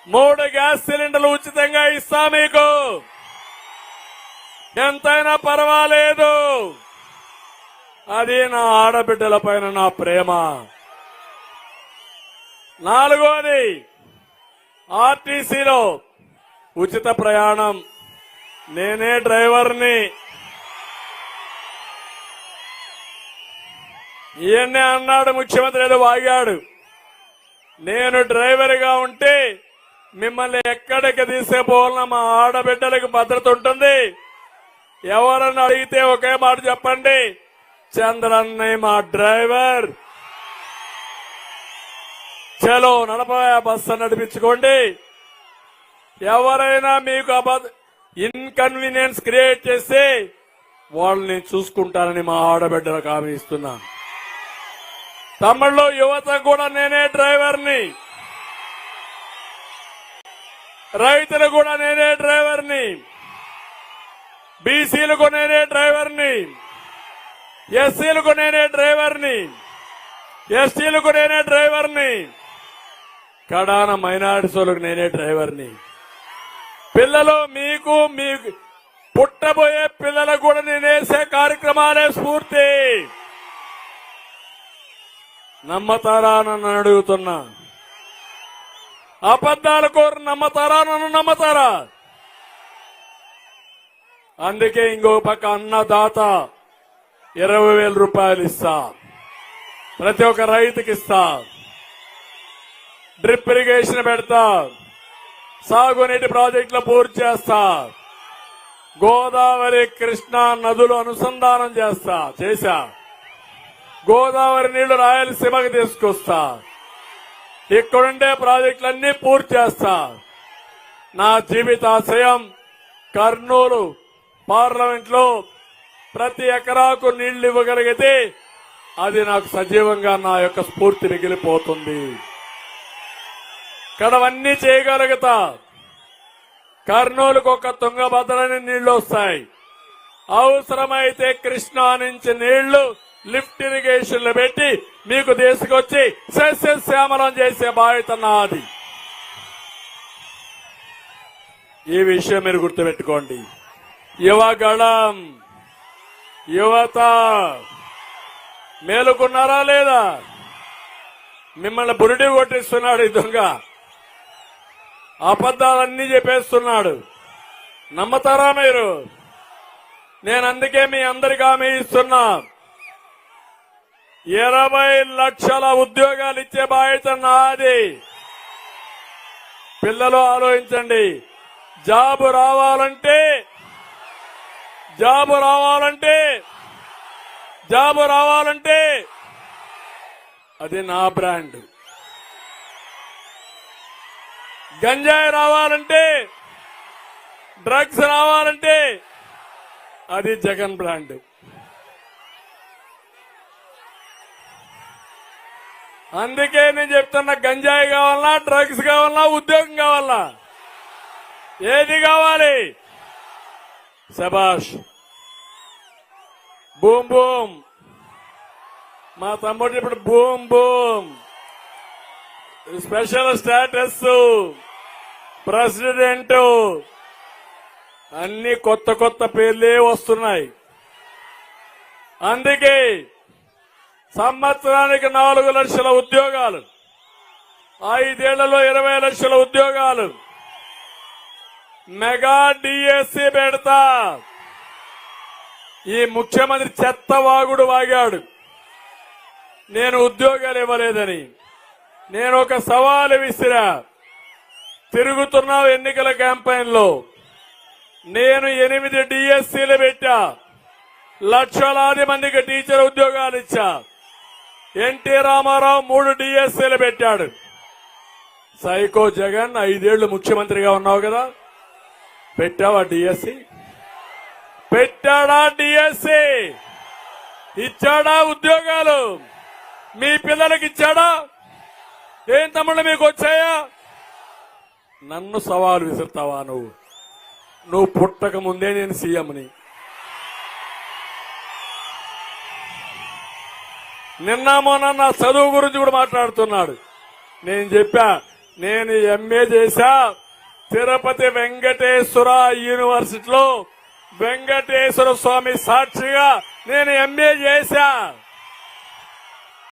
3 gas సిలిండర్లు ఉచితంగా ఇస్తా మీకు. ఎంతైనా పర్వాలేదు. అది నా ఆడబిడ్డల పైన నా ప్రేమ. 4వది ఆర్టీసీలో ఉచిత ప్రయాణం. నేనే డ్రైవర్ని. ఈయన్నే అన్నాడు ముఖ్యమంత్రి, ఏదో వాగాడు. నేను డ్రైవర్గా ఉంటే మిమ్మల్ని ఎక్కడికి తీసుకుపోవాలన్నా మా ఆడబిడ్డలకు భద్రత ఉంటుంది. ఎవరన్నా అడిగితే ఒకే మాట చెప్పండి, చంద్రన్నయ్య మా డ్రైవర్. చలో నడపయా బస్సు నడిపించుకోండి. ఎవరైనా మీకు ఇన్కన్వీనియన్స్ క్రియేట్ చేస్తే వాళ్ళని చూసుకుంటానని మా ఆడబిడ్డలకు హామీ ఇస్తున్నాను. తమిళలో యువత కూడా నేనే డ్రైవర్ని. రైతులు కూడా నేనే డ్రైవర్ని. బీసీలకు నేనే డ్రైవర్ని. ఎస్సీలకు నేనే డ్రైవర్ని. ఎస్టీలకు నేనే డ్రైవర్ని. కడాన మైనారిటీలకు నేనే డ్రైవర్ని. పిల్లలు మీకు పుట్టబోయే పిల్లలకు కూడా నేనేసే కార్యక్రమాలే స్ఫూర్తి. నమ్మతారా నన్ను అడుగుతున్నా. అబద్దాల కోరు నమ్మతారా? నన్ను నమ్మతారా? అందుకే ఇంకో పక్క అన్నదాత 20,000 రూపాయలు ఇస్తా. ప్రతి ఒక్క రైతుకి ఇస్తా. డ్రిప్ ఇరిగేషన్ పెడతా. సాగునీటి ప్రాజెక్టులు పూర్తి చేస్తా. గోదావరి కృష్ణా నదులు అనుసంధానం చేశా. గోదావరి నీళ్లు రాయలసీమకు తీసుకొస్తా. ఇక్కడుండే ప్రాజెక్టులన్నీ పూర్తి చేస్తా. నా జీవితాశయం కర్నూలు పార్లమెంట్ లో ప్రతి ఎకరాకు నీళ్లు ఇవ్వగలిగితే అది నాకు సజీవంగా నా యొక్క స్ఫూర్తి మిగిలిపోతుంది. ఇక్కడవన్నీ చేయగలుగుతా. కర్నూలుకు ఒక తుంగభద్రని నీళ్లు వస్తాయి. అవసరమైతే కృష్ణా నుంచి నీళ్లు లిఫ్ట్ ఇరిగేషన్లు పెట్టి మీకు తీసుకొచ్చి సస్యశ్యామలం చేసే బాధ్యత నాది. ఈ విషయం మీరు గుర్తుపెట్టుకోండి. యువగళం, యువత మేలుకున్నారా లేదా? మిమ్మల్ని బురిడి కొట్టిస్తున్నాడు ఈ దొంగ. అబద్దాలన్నీ చెప్పేస్తున్నాడు. నమ్మతారా మీరు? నేను అందుకే మీ అందరికీ హామీ ఇస్తున్నా. 20 లక్షల ఉద్యోగాలు ఇచ్చే బాధ్యత నాది. పిల్లలు ఆలోచించండి. జాబు రావాలంటే అది నా బ్రాండ్. గంజాయి రావాలంటే, డ్రగ్స్ రావాలంటే అది జగన్ బ్రాండ్. అందుకే నేను చెప్తున్నా, గంజాయి కావాలన్నా, డ్రగ్స్ కావాలన్నా, ఉద్యోగం కావాలన్నా, ఏది కావాలి? శబాష్. Boom boom. మా తమ్ముడు ఇప్పుడు boom boom. Special status, president, అన్ని కొత్త పేర్లే వస్తున్నాయి. అందుకే సంవత్సరానికి 4 లక్షల ఉద్యోగాలు, 5 ఏళ్లలో 20 లక్షల ఉద్యోగాలు, మెగా డిఎస్సి పెడతా. ఈ ముఖ్యమంత్రి చెత్తవాగుడు వాగాడు, నేను ఉద్యోగాలు ఇవ్వలేదని. నేను ఒక సవాలు విసిరా. తిరుగుతున్నావు ఎన్నికల క్యాంపెయిన్ లో. నేను 8 డిఎస్సీలు పెట్టా. లక్షలాది మందికి టీచర్ ఉద్యోగాలు ఇచ్చా. ఎన్టీ రామారావు 3 డిఎస్సీలు పెట్టాడు. సైకో జగన్ 5 ఏళ్లు ముఖ్యమంత్రిగా ఉన్నావు కదా, పెట్టావా డిఎస్సీ? పెట్టాడా డిఎస్సీ? ఇచ్చాడా ఉద్యోగాలు? మీ పిల్లలకి ఇచ్చాడా? ఏం తమ్ముళ్ళు మీకు వచ్చాయా? నన్ను సవాలు విసురుతావా? నువ్వు పుట్టక ముందే నేను సీఎంని. నిన్న మొన్న నా చదువు గురించి కూడా మాట్లాడుతున్నాడు. నేను చెప్పా, నేను ఎంఏ చేశా. తిరుపతి వెంకటేశ్వర యూనివర్సిటీలో వెంకటేశ్వర స్వామి సాక్షిగా నేను ఎంఏ చేశా.